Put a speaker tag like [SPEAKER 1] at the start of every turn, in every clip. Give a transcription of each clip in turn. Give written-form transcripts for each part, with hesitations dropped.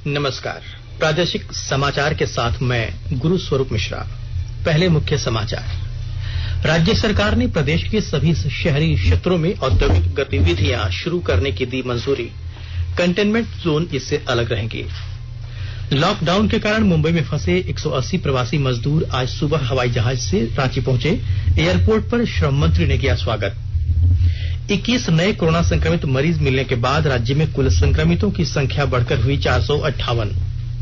[SPEAKER 1] नमस्कार। प्रादेशिक समाचार के साथ मैं गुरु स्वरूप मिश्रा। पहले मुख्य समाचार। राज्य सरकार ने प्रदेश के सभी शहरी क्षेत्रों में औद्योगिक गतिविधियां शुरू करने की दी मंजूरी। कंटेनमेंट जोन इससे अलग रहेंगे। लॉकडाउन के कारण मुंबई में फंसे 180 प्रवासी मजदूर आज सुबह हवाई जहाज से रांची पहुंचे। एयरपोर्ट पर श्रम मंत्री ने किया स्वागत। 21 नए कोरोना संक्रमित मरीज मिलने के बाद राज्य में कुल संक्रमितों की संख्या बढ़कर हुई 458।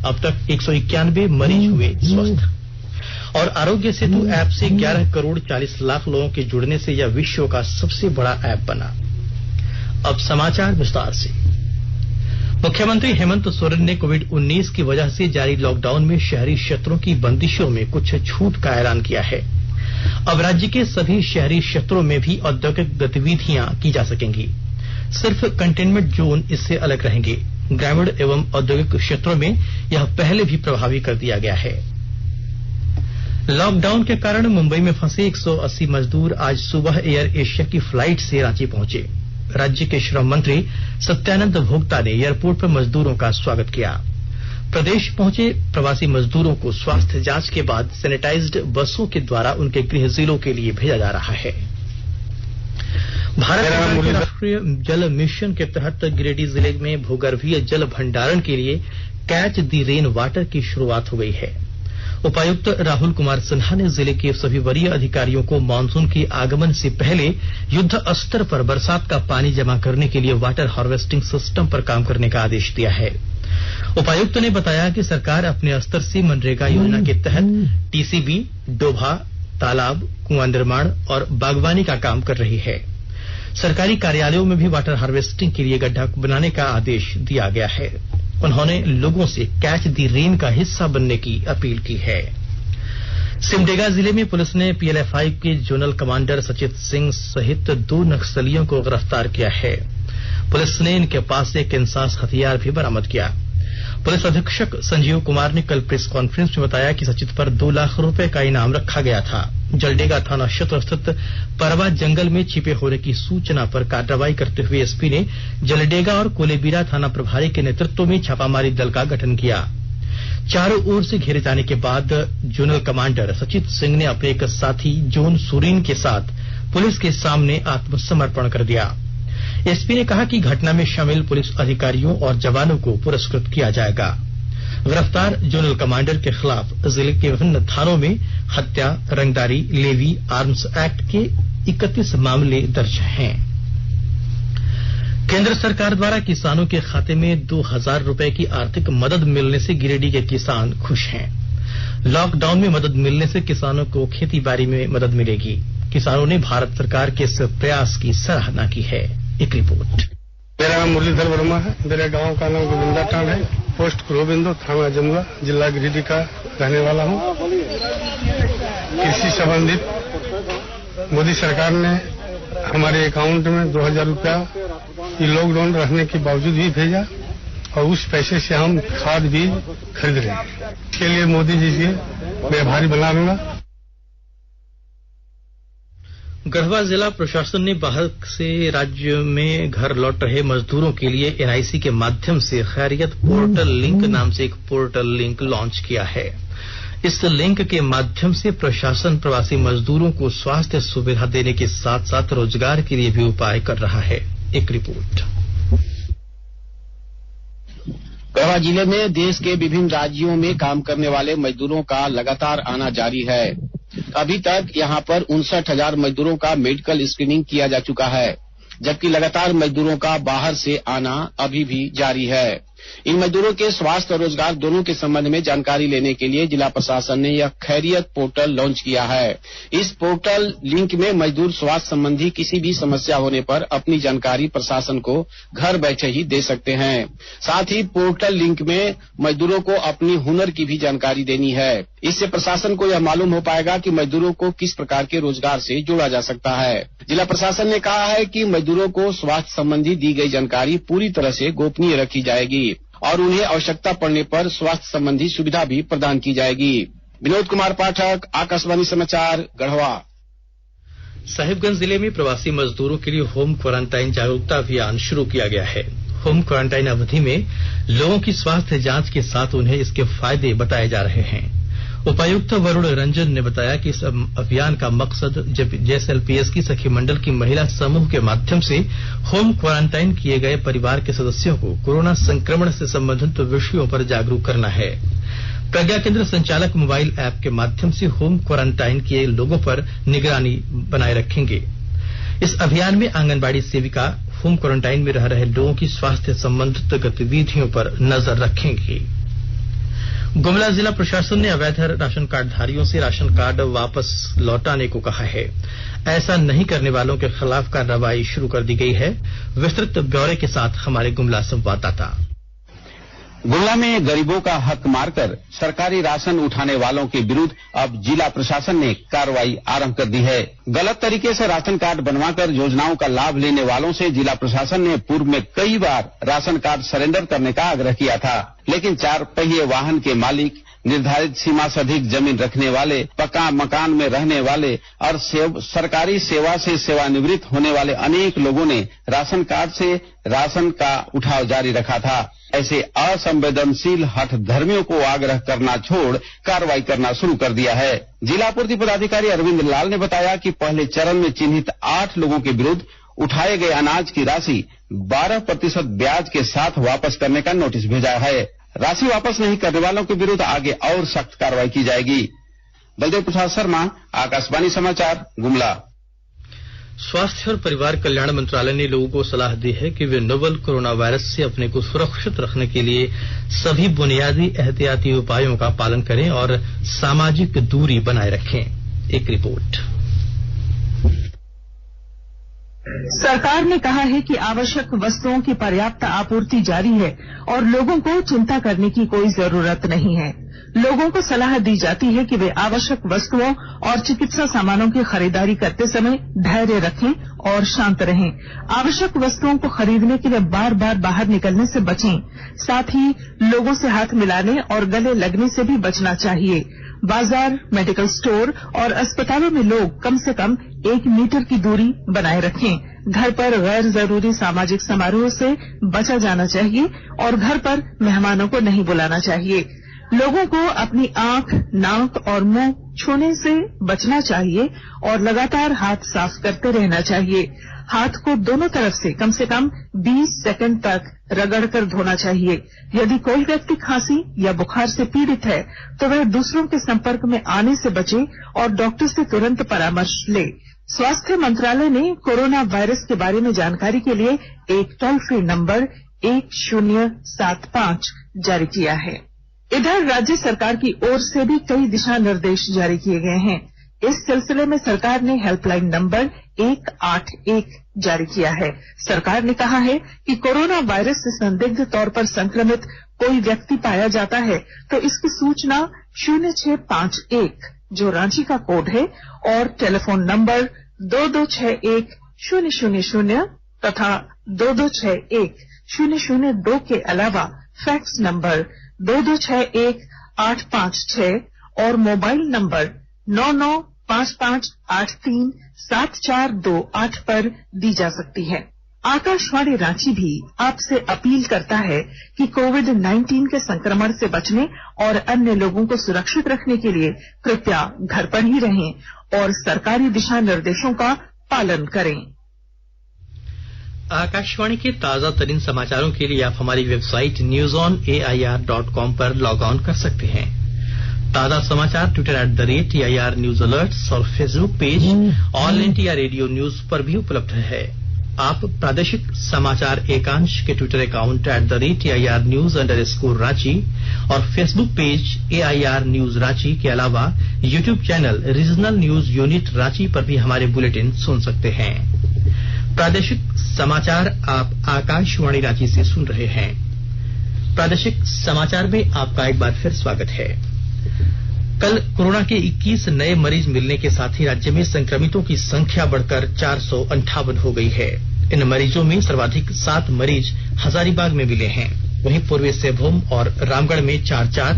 [SPEAKER 1] अब तक 191 मरीज हुए स्वस्थ। और आरोग्य सेतु ऐप से 11 करोड़ 40 लाख लोगों के जुड़ने से यह विश्व का सबसे बड़ा ऐप बना। अब समाचार विस्तार से। मुख्यमंत्री हेमंत सोरेन ने कोविड-19 की वजह से जारी लॉकडाउन में शहरी क्षेत्रों की बंदिशों में कुछ छूट का ऐलान किया है। अब राज्य के सभी शहरी क्षेत्रों में भी औद्योगिक गतिविधियां की जा सकेंगी। सिर्फ कंटेनमेंट जोन इससे अलग रहेंगे। ग्रामीण एवं औद्योगिक क्षेत्रों में यह पहले भी प्रभावी कर दिया गया है। लॉकडाउन के कारण मुंबई में फंसे 180 मजदूर आज सुबह एयर एशिया की फ्लाइट से रांची पहुंचे। राज्य के श्रम मंत्री सत्यानंद भोक्ता ने एयरपोर्ट पर मजदूरों का स्वागत किया। प्रदेश पहुंचे प्रवासी मजदूरों को स्वास्थ्य जांच के बाद सैनिटाइज्ड बसों के द्वारा उनके गृह जिलों के लिए भेजा जा रहा है। भारत के राष्ट्रीय जल मिशन के तहत गिरिडीह जिले में भूगर्भीय जल भंडारण के लिए कैच द रेन वाटर की शुरुआत हो गई है। उपायुक्त राहुल कुमार सिन्हा ने जिले के सभी वरीय अधिकारियों को मानसून के आगमन से पहले युद्ध स्तर पर बरसात का पानी जमा करने के लिए वाटर हार्वेस्टिंग सिस्टम पर काम करने का आदेश दिया है। उपायुक्त ने बताया कि सरकार अपने स्तर से मनरेगा योजना के तहत टीसीबी, डोभा, तालाब, कुआं निर्माण और बागवानी का काम कर रही है। सरकारी कार्यालयों में भी वाटर हार्वेस्टिंग के लिए गड्ढा बनाने का आदेश दिया गया है। उन्होंने लोगों से कैच द रेन का हिस्सा बनने की अपील की है। सिमडेगा जिले में पुलिस ने पीएलएफआई के जोनल कमांडर सचित सिंह सहित 2 नक्सलियों को गिरफ्तार किया है। पुलिस ने इनके पास से एक इंसास हथियार भी बरामद किया। पुलिस अधीक्षक संजीव कुमार ने कल प्रेस कॉन्फ्रेंस में बताया कि सचित पर 2 लाख रुपए का इनाम रखा गया था। जलडेगा थाना क्षेत्र स्थित परवा जंगल में छिपे होने की सूचना पर कार्रवाई करते हुए एसपी ने जलडेगा और कोलेबिरा थाना प्रभारी के नेतृत्व में छापामारी दल का गठन किया। चारों ओर से घेरे जाने के बाद जोनल कमांडर सचित सिंह ने अपने एक साथी जोन सुरीन के साथ पुलिस के सामने आत्मसमर्पण कर दिया। एसपी ने कहा कि घटना में शामिल पुलिस अधिकारियों और जवानों को पुरस्कृत किया जाएगा। गिरफ्तार जोनल कमांडर के खिलाफ जिले के विभिन्न थानों में हत्या, रंगदारी, लेवी, आर्म्स एक्ट के 31 मामले दर्ज हैं। केंद्र सरकार द्वारा किसानों के खाते में 2000 रुपए की आर्थिक मदद मिलने से गिरिडीह के किसान खुश हैं। लॉकडाउन में मदद मिलने से किसानों को खेती बाड़ी में मदद मिलेगी। किसानों ने भारत सरकार के इस प्रयास की सराहना की है। एक रिपोर्ट।
[SPEAKER 2] मेरा नाम मुरलीधर वर्मा है। मेरे गांव का नाम गोविंदा टांड है। पोस्ट क्रोबिंदो, थाना जमुआ, जिला गिरिडीह का रहने वाला हूँ। कृषि संबंधित मोदी सरकार ने हमारे अकाउंट में 2000 रुपया लॉकडाउन रहने के बावजूद भी भेजा और उस पैसे से हम खाद बीज खरीद रहे हैं। इसके लिए मोदी जी से मैं आभारी बना लूंगा।
[SPEAKER 1] गढ़वा जिला प्रशासन ने बाहर से राज्य में घर लौट रहे मजदूरों के लिए एनआईसी के माध्यम से खैरियत पोर्टल लिंक नाम से एक पोर्टल लिंक लॉन्च किया है। इस लिंक के माध्यम से प्रशासन प्रवासी मजदूरों को स्वास्थ्य सुविधा देने के साथ साथ रोजगार के लिए भी उपाय कर रहा है। एक रिपोर्ट।
[SPEAKER 3] गढ़वा जिले में देश के विभिन्न राज्यों में काम करने वाले मजदूरों का लगातार आना जारी है। अभी तक यहां पर 59,000 मजदूरों का मेडिकल स्क्रीनिंग किया जा चुका है, जबकि लगातार मजदूरों का बाहर से आना अभी भी जारी है। इन मजदूरों के स्वास्थ्य और रोजगार दोनों के संबंध में जानकारी लेने के लिए जिला प्रशासन ने यह खैरियत पोर्टल लॉन्च किया है। इस पोर्टल लिंक में मजदूर स्वास्थ्य संबंधी किसी भी समस्या होने पर अपनी जानकारी प्रशासन को घर बैठे ही दे सकते हैं। साथ ही पोर्टल लिंक में मजदूरों को अपनी हुनर की भी जानकारी देनी है। इससे प्रशासन को यह मालूम हो पाएगा कि मजदूरों को किस प्रकार के रोजगार से जोड़ा जा सकता है। जिला प्रशासन ने कहा है कि मजदूरों को स्वास्थ्य संबंधी दी गई जानकारी पूरी तरह से गोपनीय रखी जाएगी और उन्हें आवश्यकता पड़ने पर स्वास्थ्य संबंधी सुविधा भी प्रदान की जाएगी। विनोद कुमार पाठक, आकाशवाणी समाचार, गढ़वा।
[SPEAKER 1] साहिबगंज जिले में प्रवासी मजदूरों के लिए होम क्वारंटाइन जागरूकता अभियान शुरू किया गया है। होम क्वारंटाइन अवधि में लोगों की स्वास्थ्य जांच के साथ उन्हें इसके फायदे बताए जा रहे हैं। उपायुक्त वरुण रंजन ने बताया कि इस अभियान का मकसद जेएसएलपीएस की सखी मंडल की महिला समूह के माध्यम से होम क्वारंटाइन किए गए परिवार के सदस्यों को कोरोना संक्रमण से संबंधित विषयों पर जागरूक करना है। प्रज्ञा केंद्र संचालक मोबाइल ऐप के माध्यम से होम क्वारंटाइन किए लोगों पर निगरानी बनाए रखेंगे। इस अभियान में आंगनबाड़ी सेविका होम क्वारंटाइन में रह रहे लोगों की स्वास्थ्य संबंधित गतिविधियों पर नजर रखेंगी। गुमला जिला प्रशासन ने अवैध राशन कार्ड धारियों से राशन कार्ड वापस लौटाने को कहा है। ऐसा नहीं करने वालों के खिलाफ कार्रवाई शुरू कर दी गई है। विस्तृत ब्यौरे के साथ हमारे गुमला संवाददाता।
[SPEAKER 3] गुमला में गरीबों का हक मारकर सरकारी राशन उठाने वालों के विरुद्ध अब जिला प्रशासन ने कार्रवाई आरंभ कर दी है। गलत तरीके से राशन कार्ड बनवाकर योजनाओं का लाभ लेने वालों से जिला प्रशासन ने पूर्व में कई बार राशन कार्ड सरेंडर करने का आग्रह किया था, लेकिन 4 पहिए वाहन के मालिक, निर्धारित सीमा से अधिक जमीन रखने वाले, पक्का मकान में रहने वाले और सरकारी सेवा से सेवानिवृत्त होने वाले अनेक लोगों ने राशन कार्ड से राशन का उठाव जारी रखा था। ऐसे असंवेदनशील हठधर्मियों को आग्रह करना छोड़ कार्रवाई करना शुरू कर दिया है। जिला पूर्ति पदाधिकारी अरविंद लाल ने बताया कि पहले चरण में चिन्हित 8 लोगों के विरुद्ध उठाए गए अनाज की राशि 12% ब्याज के साथ वापस करने का नोटिस भेजा है। राशि वापस नहीं करने वालों के विरुद्ध आगे और सख्त कार्रवाई की जाएगी। बलदेव प्रसाद शर्मा, आकाशवाणी समाचार, गुमला।
[SPEAKER 1] स्वास्थ्य और परिवार कल्याण मंत्रालय ने लोगों को सलाह दी है कि वे नोवल कोरोना वायरस से अपने को सुरक्षित रखने के लिए सभी बुनियादी एहतियाती उपायों का पालन करें और सामाजिक दूरी बनाए रखें। एक रिपोर्ट।
[SPEAKER 4] सरकार ने कहा है कि आवश्यक वस्तुओं की पर्याप्त आपूर्ति जारी है और लोगों को चिंता करने की कोई जरूरत नहीं है। लोगों को सलाह दी जाती है कि वे आवश्यक वस्तुओं और चिकित्सा सामानों की खरीदारी करते समय धैर्य रखें और शांत रहें। आवश्यक वस्तुओं को खरीदने के लिए बार बार बाहर निकलने से बचें। साथ ही लोगों से हाथ मिलाने और गले लगने से भी बचना चाहिए। बाजार, मेडिकल स्टोर और अस्पतालों में लोग कम से कम 1 मीटर की दूरी बनाए रखें। घर पर गैर जरूरी सामाजिक समारोह से बचा जाना चाहिए और घर पर मेहमानों को नहीं बुलाना चाहिए। लोगों को अपनी आंख, नाक और मुंह छूने से बचना चाहिए और लगातार हाथ साफ करते रहना चाहिए। हाथ को दोनों तरफ से कम 20 सेकंड तक रगड़कर धोना चाहिए। यदि कोई व्यक्ति खांसी या बुखार से पीड़ित है तो वह दूसरों के संपर्क में आने से बचे और डॉक्टर से तुरंत परामर्श ले। स्वास्थ्य मंत्रालय ने कोरोना वायरस के बारे में जानकारी के लिए एक टोल फ्री नंबर 1075 जारी किया है। इधर राज्य सरकार की ओर से भी कई दिशा निर्देश जारी किए गए हैं। इस सिलसिले में सरकार ने हेल्पलाइन नंबर 181 जारी किया है। सरकार ने कहा है कि कोरोना वायरस से संदिग्ध तौर पर संक्रमित कोई व्यक्ति पाया जाता है तो इसकी सूचना 0651 जो रांची का कोड है और टेलीफोन नंबर 2261-000 तथा 2261-002 के अलावा फैक्स नंबर 2261-856 और मोबाइल नंबर 9955837428 पर दी जा सकती है। आकाशवाणी रांची भी आपसे अपील करता है कि कोविड-19 के संक्रमण से बचने और अन्य लोगों को सुरक्षित रखने के लिए कृपया घर पर ही रहें और सरकारी दिशा निर्देशों का पालन करें।
[SPEAKER 1] आकाशवाणी के ताजा तरीन समाचारों के लिए आप हमारी वेबसाइट newsonair.com पर लॉग ऑन कर सकते हैं। ताजा समाचार ट्विटर @AIR न्यूज अलर्ट्स और Facebook page all India radio news पर भी उपलब्ध है। आप प्रादेशिक समाचार एकांश के ट्विटर अकाउंट @AIR news_रांची और Facebook page AIR news Ranchi के अलावा YouTube channel regional news unit Ranchi पर भी हमारे बुलेटिन सुन सकते हैं। प्रादेशिक समाचार आप आकाशवाणी रांची से सुन रहे हैं। प्रादेशिक समाचार में आपका एक बार फिर स्वागत है। कल कोरोना के 21 नए मरीज मिलने के साथ ही राज्य में संक्रमितों की संख्या बढ़कर 458 हो गई है। इन मरीजों में सर्वाधिक 7 मरीज हजारीबाग में मिले हैं। वहीं पूर्वी सिंहभूम और रामगढ़ में 4-4,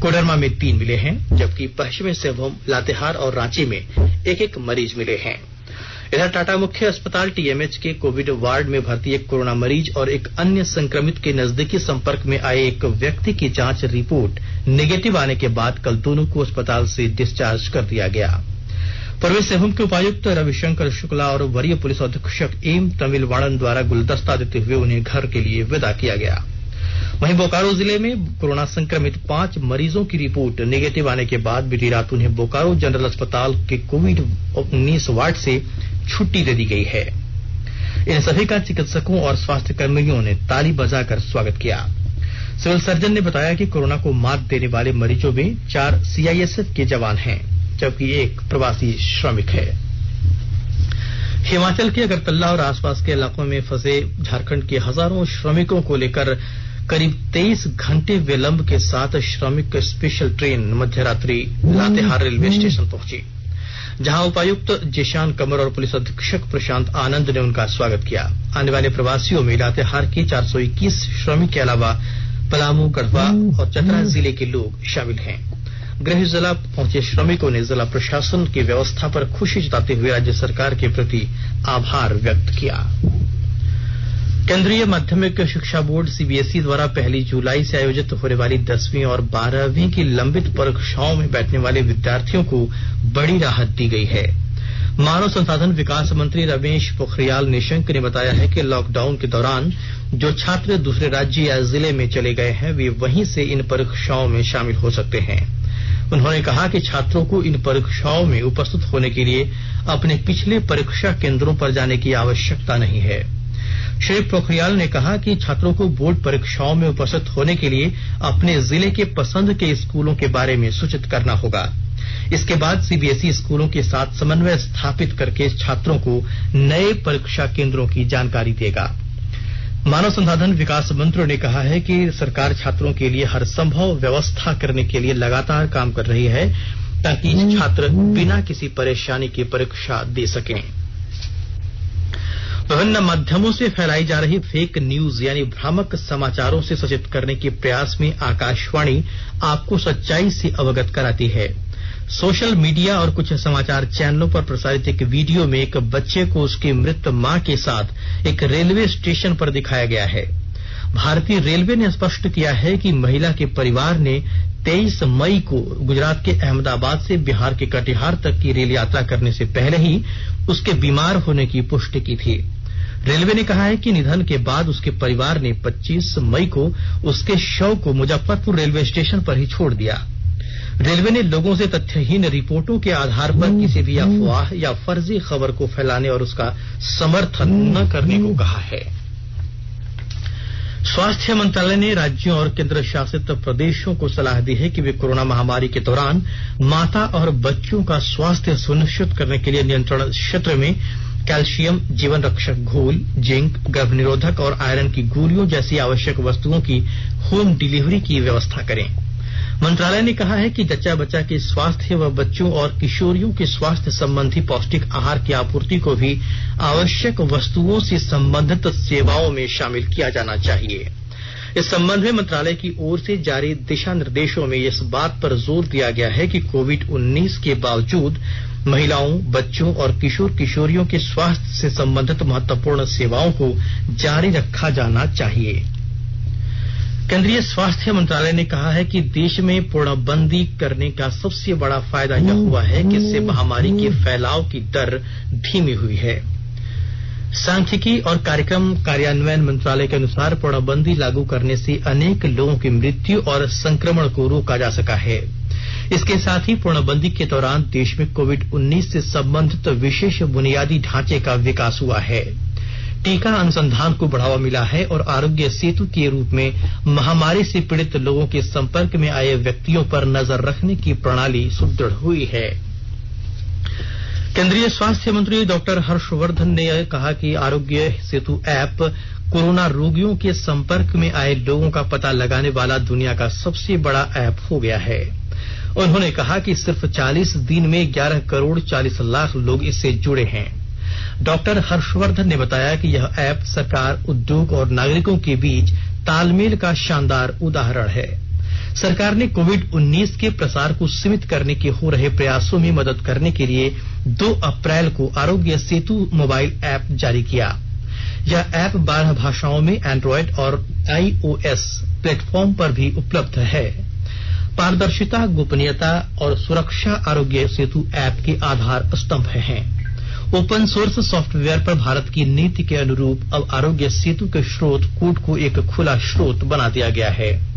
[SPEAKER 1] कोडरमा में 3 मिले हैं, जबकि पश्चिमी सिंहभूम, लातेहार और रांची में 1-1 मरीज मिले हैं। इधर टाटा मुख्य अस्पताल टीएमएच के कोविड वार्ड में भर्ती एक कोरोना मरीज और एक अन्य संक्रमित के नजदीकी संपर्क में आए एक व्यक्ति की जांच रिपोर्ट नेगेटिव आने के बाद कल दोनों को अस्पताल से डिस्चार्ज कर दिया गया। पूर्वी सिंहभूम के उपायुक्त रविशंकर शुक्ला और वरीय पुलिस अधीक्षक एम तमिलवाणन द्वारा गुलदस्ता देते हुए उन्हें घर के लिए विदा किया गया। वहीं बोकारो जिले में कोरोना संक्रमित 5 मरीजों की रिपोर्ट नेगेटिव आने के बाद बीती रात उन्हें बोकारो जनरल अस्पताल के कोविड-19 वार्ड से छुट्टी दे दी गई है। इन सभी का चिकित्सकों और स्वास्थ्य कर्मियों ने ताली बजाकर स्वागत किया। सिविल सर्जन ने बताया कि कोरोना को मात देने वाले मरीजों में 4 सीआईएसएफ के जवान हैं, जबकि एक प्रवासी श्रमिक है। हिमाचल के अगरतला और आसपास के इलाकों में फंसे झारखंड के हजारों श्रमिकों को लेकर करीब 23 घंटे विलंब के साथ श्रमिक स्पेशल ट्रेन मध्यरात्रि लातेहार रेलवे स्टेशन पहुंची, जहां उपायुक्त जिशान कमर और पुलिस अधीक्षक प्रशांत आनंद ने उनका स्वागत किया। आने वाले प्रवासियों में लातेहार के 421 श्रमिक के अलावा पलामू, गढ़वा और चतरा जिले के लोग शामिल हैं। गृह जिला पहुंचे श्रमिकों ने जिला प्रशासन की व्यवस्था पर खुशी जताते हुए राज्य सरकार के प्रति आभार व्यक्त किया। केंद्रीय माध्यमिक शिक्षा बोर्ड सीबीएसई द्वारा 1 जुलाई से आयोजित होने वाली 10वीं और 12वीं की लंबित परीक्षाओं में बैठने वाले विद्यार्थियों को बड़ी राहत दी गई है। मानव संसाधन विकास मंत्री रमेश पोखरियाल निशंक ने बताया है कि लॉकडाउन के दौरान जो छात्र दूसरे राज्य या जिले में चले गए हैं वे वहीं से इन परीक्षाओं में शामिल हो सकते हैं। उन्होंने कहा कि छात्रों को इन परीक्षाओं में उपस्थित होने के लिए अपने पिछले परीक्षा केंद्रों पर जाने की आवश्यकता नहीं है। श्री पोखरियाल ने कहा कि छात्रों को बोर्ड परीक्षाओं में उपस्थित होने के लिए अपने जिले के पसंद के स्कूलों के बारे में सूचित करना होगा। इसके बाद सीबीएसई स्कूलों के साथ समन्वय स्थापित करके छात्रों को नए परीक्षा केंद्रों की जानकारी देगा। मानव संसाधन विकास मंत्री ने कहा है कि सरकार छात्रों के लिए हर संभव व्यवस्था करने के लिए लगातार काम कर रही है ताकि छात्र बिना किसी परेशानी के परीक्षा दे सकें। विभिन्न माध्यमों से फैलाई जा रही फेक न्यूज यानी भ्रामक समाचारों से सचेत करने के प्रयास में आकाशवाणी आपको सच्चाई से अवगत कराती है। सोशल मीडिया और कुछ समाचार चैनलों पर प्रसारित एक वीडियो में एक बच्चे को उसकी मृत मां के साथ एक रेलवे स्टेशन पर दिखाया गया है। भारतीय रेलवे ने स्पष्ट किया है कि महिला के परिवार ने 23 मई को गुजरात के अहमदाबाद से बिहार के कटिहार तक की रेल यात्रा करने से पहले ही उसके बीमार होने की पुष्टि की थी। रेलवे ने कहा है कि निधन के बाद उसके परिवार ने 25 मई को उसके शव को मुजफ्फरपुर रेलवे स्टेशन पर ही छोड़ दिया। रेलवे ने लोगों से तथ्यहीन रिपोर्टों के आधार पर किसी भी अफवाह या फर्जी खबर को फैलाने और उसका समर्थन न करने को कहा है। स्वास्थ्य मंत्रालय ने राज्यों और केंद्र शासित प्रदेशों को सलाह दी है कि वे कोरोना महामारी के दौरान माता और बच्चों का स्वास्थ्य सुनिश्चित करने के लिए नियंत्रण क्षेत्र में कैल्शियम, जीवन रक्षक घोल, जिंक, गर्भ निरोधक और आयरन की गोलियों जैसी आवश्यक वस्तुओं की होम डिलीवरी की व्यवस्था करें। मंत्रालय ने कहा है कि जच्चा बच्चा के स्वास्थ्य व बच्चों और किशोरियों के स्वास्थ्य संबंधी पौष्टिक आहार की आपूर्ति को भी आवश्यक वस्तुओं से संबंधित सेवाओं में शामिल किया जाना चाहिए। इस संबंध में मंत्रालय की ओर से जारी दिशा निर्देशों में इस बात पर जोर दिया गया है कि कोविड-19 के बावजूद महिलाओं, बच्चों और किशोर किशोरियों के स्वास्थ्य से संबंधित महत्वपूर्ण सेवाओं को जारी रखा जाना चाहिए। केंद्रीय स्वास्थ्य मंत्रालय ने कहा है कि देश में पूर्णबंदी करने का सबसे बड़ा फायदा यह हुआ है कि इससे महामारी के फैलाव की दर धीमी हुई है। सांख्यिकी और कार्यक्रम कार्यान्वयन मंत्रालय के अनुसार पूर्णबंदी लागू करने से अनेक लोगों की मृत्यु और संक्रमण को रोका जा सका है। इसके साथ ही पूर्णबंदी के दौरान देश में कोविड-19 से संबंधित विशेष बुनियादी ढांचे का विकास हुआ है। टीका अनुसंधान को बढ़ावा मिला है और आरोग्य सेतु के रूप में महामारी से पीड़ित लोगों के संपर्क में आए व्यक्तियों पर नजर रखने की प्रणाली सुदृढ़ हुई है। केंद्रीय स्वास्थ्य मंत्री डॉक्टर हर्षवर्धन ने कहा कि आरोग्य सेतु ऐप कोरोना रोगियों के संपर्क में आए लोगों का पता लगाने वाला दुनिया का सबसे बड़ा ऐप हो गया है। उन्होंने कहा कि सिर्फ 40 दिन में 11 करोड़ 40 लाख लोग इससे जुड़े हैं। डॉक्टर हर्षवर्धन ने बताया कि यह ऐप सरकार, उद्योग और नागरिकों के बीच तालमेल का शानदार उदाहरण है। सरकार ने कोविड-19 के प्रसार को सीमित करने के हो रहे प्रयासों में मदद करने के लिए 2 अप्रैल को आरोग्य सेतु मोबाइल ऐप जारी किया। यह ऐप 12 भाषाओं में एंड्रॉयड और iOS प्लेटफॉर्म पर भी उपलब्ध है। पारदर्शिता, गोपनीयता और सुरक्षा आरोग्य सेतु ऐप के आधार स्तंभ हैं। ओपन सोर्स सॉफ्टवेयर पर भारत की नीति के अनुरूप अब आरोग्य सेतु के स्रोत कोड को एक खुला स्रोत बना दिया गया है।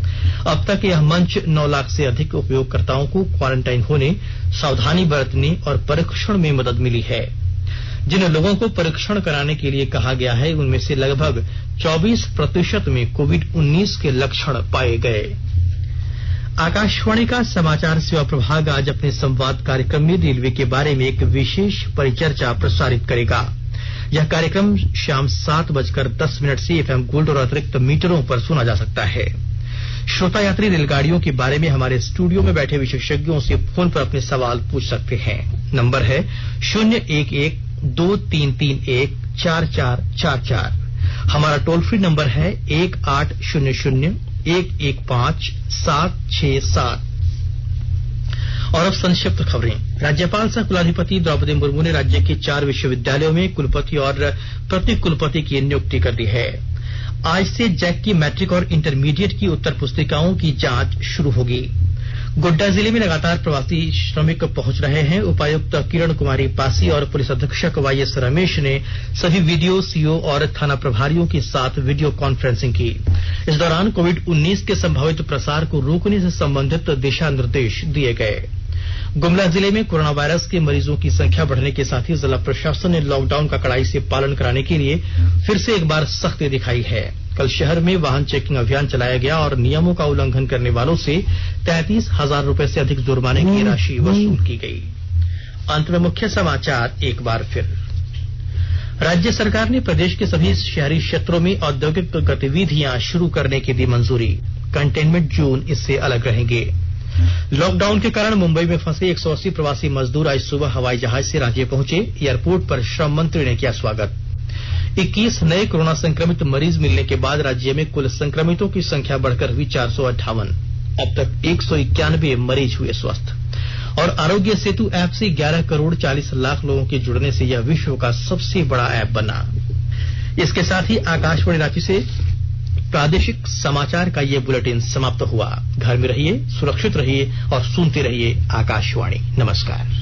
[SPEAKER 1] अब तक यह मंच 9 लाख से अधिक उपयोगकर्ताओं को क्वारंटाइन होने, सावधानी बरतने और परीक्षण में मदद मिली है। जिन लोगों को परीक्षण कराने के लिए कहा गया है, उनमें से लगभग 24% में कोविड-19 के लक्षण पाए गए। आकाशवाणी का समाचार सेवा प्रभाग आज अपने संवाद कार्यक्रम में रेलवे के बारे में एक विशेष परिचर्चा प्रसारित करेगा। यह कार्यक्रम शाम 7:10 से एफएम गोल्ड और अतिरिक्त मीटरों पर सुना जा सकता है। श्रोता यात्री रेलगाड़ियों के बारे में हमारे स्टूडियो में बैठे विशेषज्ञों से फोन पर अपने सवाल पूछ सकते हैं। नंबर है 011-2331-4444। हमारा टोल फ्री नंबर है 1800-115-767। और अब संक्षिप्त खबरें। राज्यपाल सह कुलाधिपति द्रौपदी मुर्मू ने राज्य के 4 विश्वविद्यालयों में कुलपति और प्रति कुलपति की नियुक्ति कर दी है। आज से जैक की मैट्रिक और इंटरमीडिएट की उत्तर पुस्तिकाओं की जांच शुरू होगी। गोड्डा जिले में लगातार प्रवासी श्रमिक पहुंच रहे हैं। उपायुक्त किरण कुमारी पासी और पुलिस अधीक्षक वाईएस रमेश ने सभी वीडियो, सीओ और थाना प्रभारियों के साथ वीडियो कॉन्फ्रेंसिंग की। इस दौरान कोविड-19 के संभावित प्रसार को रोकने से संबंधित दिशा निर्देश दिए गए। गुमला जिले में कोरोना वायरस के मरीजों की संख्या बढ़ने के साथ ही जिला प्रशासन ने लॉकडाउन का कड़ाई से पालन कराने के लिए फिर से एक बार सख्ती दिखाई है। कल शहर में वाहन चेकिंग अभियान चलाया गया और नियमों का उल्लंघन करने वालों से 33,000 रुपए से अधिक जुर्माने की राशि वसूल की गई। अंत में मुख्य समाचार एक बार फिर। राज्य सरकार ने प्रदेश के सभी शहरी क्षेत्रों में औद्योगिक गतिविधियां शुरू करने की दी मंजूरी। कंटेनमेंट जोन इससे अलग रहेंगे। लॉकडाउन के कारण मुंबई में फंसे 180 प्रवासी मजदूर आज सुबह हवाई जहाज से रांची पहुंचे। एयरपोर्ट पर श्रम मंत्री ने किया स्वागत। 21 नए कोरोना संक्रमित मरीज मिलने के बाद राज्य में कुल संक्रमितों की संख्या बढ़कर हुई 458। अब तक 191 मरीज हुए स्वस्थ। और आरोग्य सेतु ऐप से 11 करोड़ 40 लाख लोगों के जुड़ने से यह विश्व का सबसे बड़ा ऐप बना। इसके साथ ही आकाशवाणी रांची से प्रादेशिक समाचार का ये बुलेटिन समाप्त हुआ। घर में रहिए, सुरक्षित रहिए और सुनते रहिए आकाशवाणी। नमस्कार।